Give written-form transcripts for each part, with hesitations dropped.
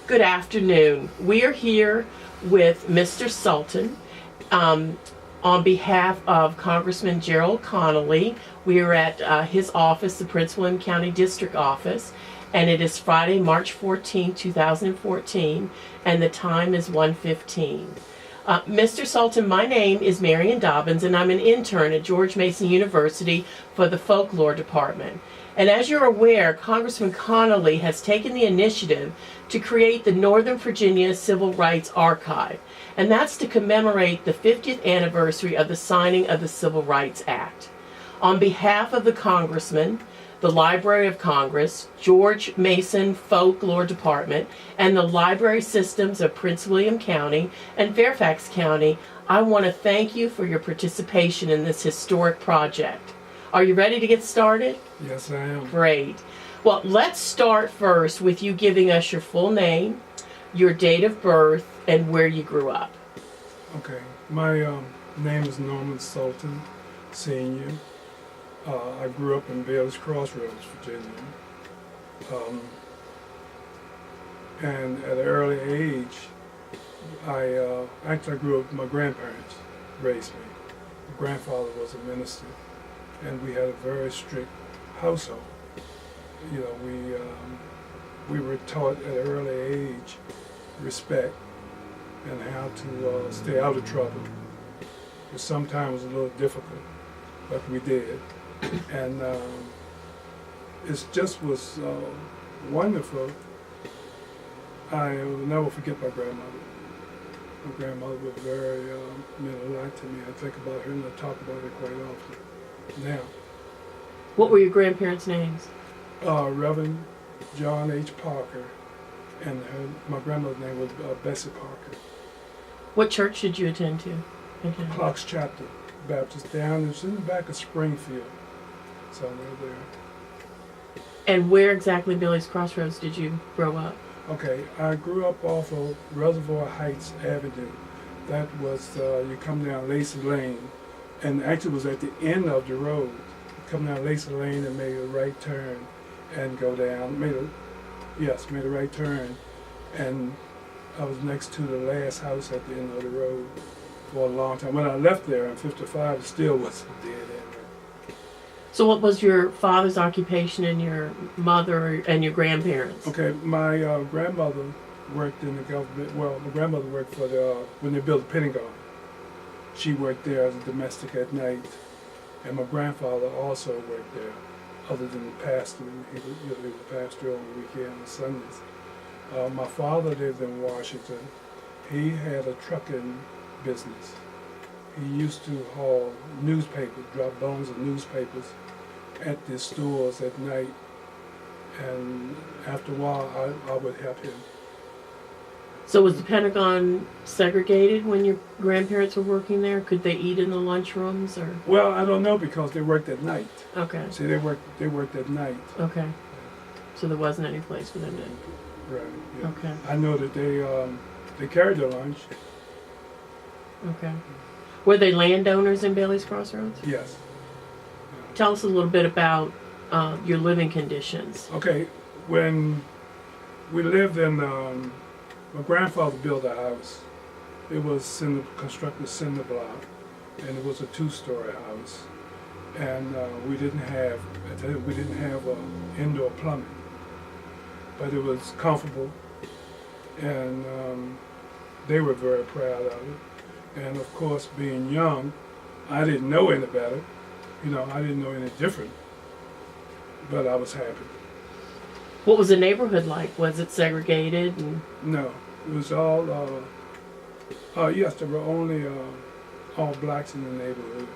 Good afternoon. We are here with Mr. Sultan. On behalf of Congressman Gerald Connolly, we are at his office, the Prince William County District Office, and it is Friday, March 14, 2014, and the time is 1:15. Mr. Sultan, my name is Marion Dobbins, and I'm an intern at George Mason University for the Folklore Department. And as you're aware, Congressman Connolly has taken the initiative to create the Northern Virginia Civil Rights Archive, and that's to commemorate the 50th anniversary of the signing of the Civil Rights Act. On behalf of the Congressman, the Library of Congress, George Mason Folklore Department, and the library systems of Prince William County and Fairfax County, I want to thank you for your participation in this historic project. Are you ready to get started? Yes, I am. Great. Well, let's start first with you giving us your full name, your date of birth, and where you grew up. Okay. My name is Norman Sultan, Sr. I grew up in Bailey's Crossroads, Virginia. And at an early age, I grew up, my grandparents raised me. My grandfather was a minister, and we had a very strict household. You know, we were taught at an early age respect and how to stay out of trouble. It sometimes was a little difficult, but we did. And it just was wonderful. I will never forget my grandmother. My grandmother was very, meant a lot to me. I think about her and I talk about her quite often now. What were your grandparents' names? Reverend John H. Parker, and my grandmother's name was Bessie Parker. What church did you attend to? Clark's Chapter Baptist down. It's in the back of Springfield, somewhere there. And where exactly in Bailey's Crossroads did you grow up? Okay, I grew up off of Reservoir Heights Avenue. That was, you come down Lacey Lane, and actually it was at the end of the road. You come down Lacey Lane and made a right turn and go down, made a right turn, and I was next to the last house at the end of the road for a long time. When I left there in 55, it still was a dead end. So what was your father's occupation and your mother and your grandparents? Okay, my grandmother worked in the government. Well, my grandmother worked for when they built the Pentagon. She worked there as a domestic at night, and my grandfather also worked there. Other than the pastor, he was a pastor on the weekend and Sundays. My father lived in Washington. He had a trucking business. He used to haul newspapers, drop bones of newspapers at the stores at night, and after a while I would help him. So was the Pentagon segregated when your grandparents were working there? Could they eat in the lunchrooms or? Well, I don't know because they worked at night. Okay. See, they worked at night. Okay. So there wasn't any place for them to. Right. Yeah. Okay. I know that they carried their lunch. Okay. Were they landowners in Bailey's Crossroads? Yes. Tell us a little bit about your living conditions. Okay, when we lived in, my grandfather built a house. It was constructed cinder block, and it was a two-story house. And we didn't have indoor plumbing, but it was comfortable, and they were very proud of it. And of course, being young, I didn't know any better. You know, I didn't know any different, but I was happy. What was the neighborhood like? Was it segregated? No, it was all, yes, there were only all blacks in the neighborhood.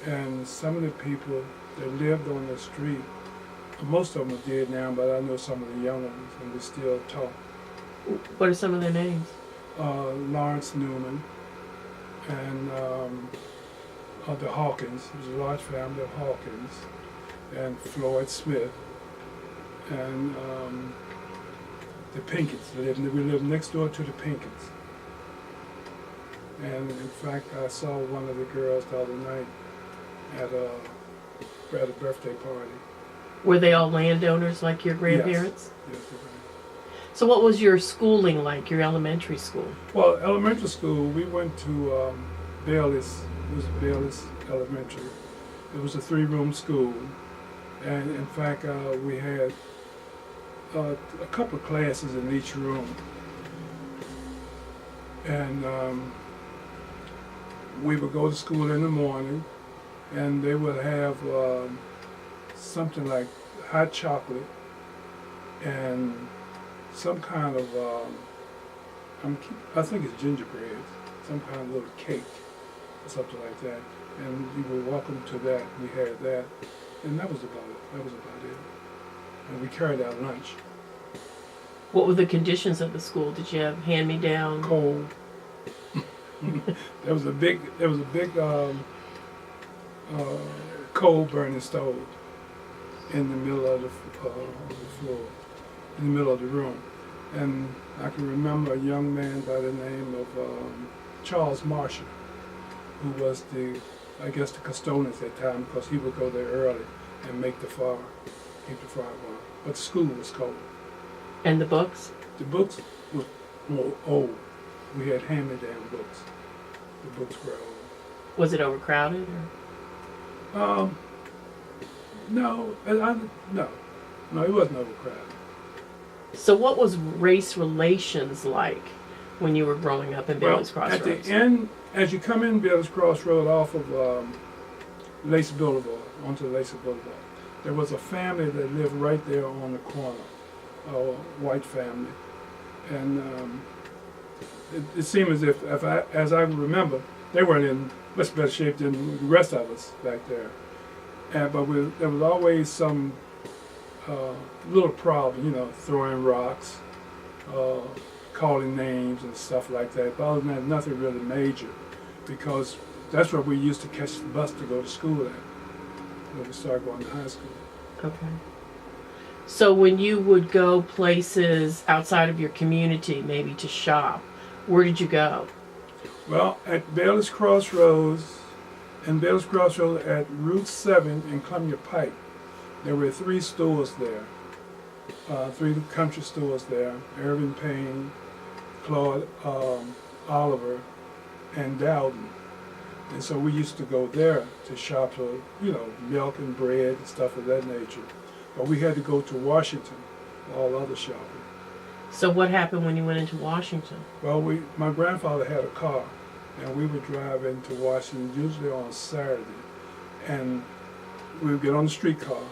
And some of the people that lived on the street, most of them are dead now, but I know some of the young ones, and we still talk. What are some of their names? Lawrence Newman and the Hawkins. There was a large family of Hawkins, and Floyd Smith, and the Pinketts. We lived next door to the Pinketts. And in fact, I saw one of the girls the other night at a birthday party. Were they all landowners like your grandparents? Yes, they were. So what was your schooling like, your elementary school? Well, elementary school, we went to Bayless. It was Bayless Elementary. It was a 3-room school, and in fact, we had a couple of classes in each room, and we would go to school in the morning, and they would have something like hot chocolate and some kind of I think it's gingerbread, some kind of little cake or something like that. And you were welcome to that. We had that, and that was about it. That was about it. And we carried our lunch. What were the conditions of the school? Did you have hand-me-down? Cold. There was a big coal burning stove in the middle of the floor, in the middle of the room. And I can remember a young man by the name of Charles Marshall, who was I guess the custodian at that time, because he would go there early and make the fire, keep the fire going. But the school was cold. And the books? The books were more old. We had hand-me-down books. The books were old. Was it overcrowded? Or? No, no, it wasn't overcrowded. So what was race relations like when you were growing up in Bayless Crossroads? At the end, as you come in Bayless Crossroad off of Lacey Boulevard, onto Lacey Boulevard, there was a family that lived right there on the corner, a white family. And it seemed as if as I remember, they weren't in much better shape than the rest of us back there. But there was always some little problem, throwing rocks, calling names and stuff like that. But other than that, nothing really major, because that's where we used to catch the bus to go to school at when we started going to high school. Okay. So when you would go places outside of your community, maybe to shop, where did you go? Well, at Bayless Crossroads, at Route 7 in Columbia Pike, there were 3 stores there, 3 country stores there: Irving Payne, Claude Oliver, and Dowden. And so we used to go there to shop for, milk and bread and stuff of that nature. But we had to go to Washington for all other shopping. So what happened when you went into Washington? Well, my grandfather had a car, and we would drive into Washington usually on Saturday, and we would get on the streetcar,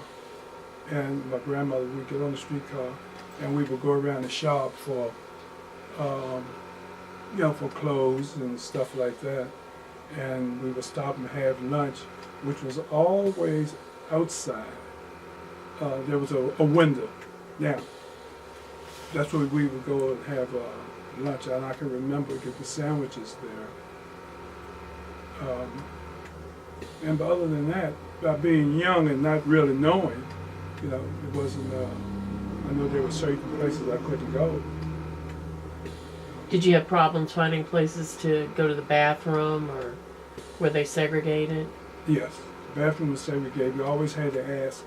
and my grandmother would get on the streetcar, and we would go around the shop for, for clothes and stuff like that, and we would stop and have lunch, which was always outside. There was a window. Now, that's where we would go and have lunch, and I can remember get the sandwiches there. And but other than that, by being young and not really knowing, it wasn't. I know there were certain places I couldn't go. Did you have problems finding places to go to the bathroom, or were they segregated? Yes, the bathroom was segregated. We always had to ask.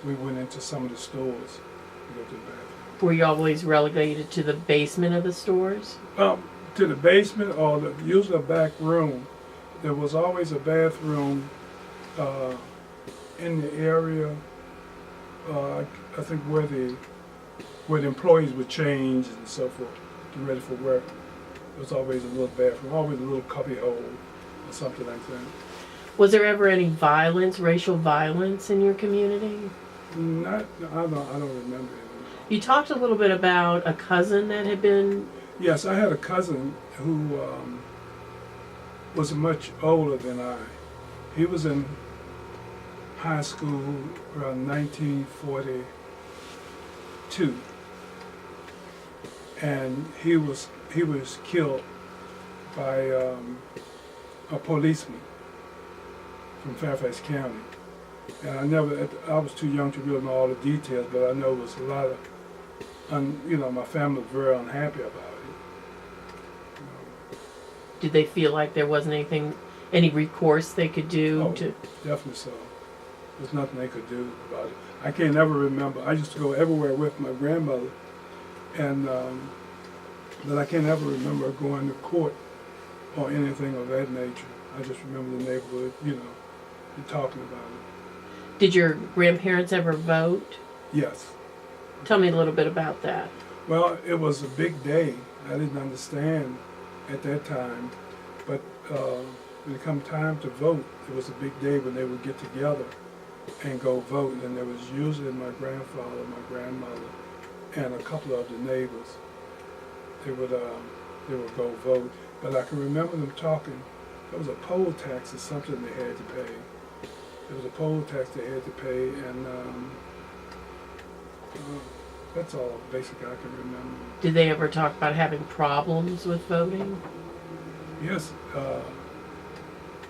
We went into some of the stores to go to the bathroom. Were you always relegated to the basement of the stores? To the basement or usually a back room. There was always a bathroom in the area. I think where the employees would change and so forth, get ready for work. There was always a little bathroom, always a little cubby hole or something like that. Was there ever any violence, racial violence in your community? I don't remember it. You talked a little bit about a cousin that had been... Yes, I had a cousin who was much older than I. He was in high school around 1942, and he was killed by a policeman from Fairfax County. And I was too young to really know all the details, but I know it was a lot of, my family was very unhappy about it. Did they feel like there wasn't any recourse they could do? Oh, definitely so. There's nothing they could do about it. I can't ever remember. I used to go everywhere with my grandmother, And but I can't ever remember going to court or anything of that nature. I just remember the neighborhood, and talking about it. Did your grandparents ever vote? Yes. Tell me a little bit about that. Well, it was a big day. I didn't understand at that time, but when it come time to vote, it was a big day when they would get together and go vote. And there was usually my grandfather, my grandmother, and a couple of the neighbors. They would go vote. But I can remember them talking. There was a poll tax or something they had to pay. There was a poll tax they had to pay, and that's all basically I can remember. Did they ever talk about having problems with voting? Yes,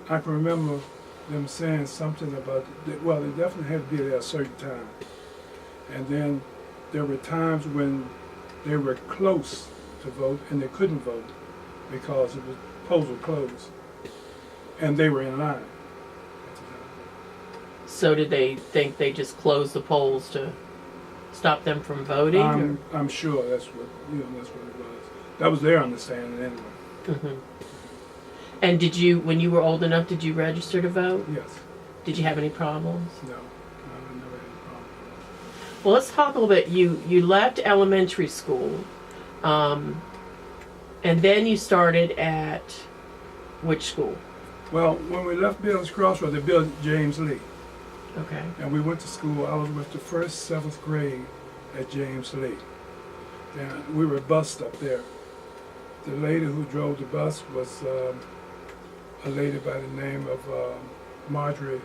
I can remember them saying something about, well, they definitely had to be there at a certain time. And then there were times when they were close to vote and they couldn't vote because the polls were closed. And they were in line at the time. So did they think they just closed the polls to stop them from voting? I'm sure that's what it was. That was their understanding anyway. Mm-hmm. And did you, when you were old enough, did you register to vote? Yes. Did you have any problems? No, I never had a problem. Well, let's talk a little bit. You left elementary school, and then you started at which school? Well, when we left Bill's Crossroad, they built James Lee. Okay. And we went to school. I was with the first, 7th grade at James Lee. And we were bused up there. The lady who drove the bus was a lady by the name of Marjorie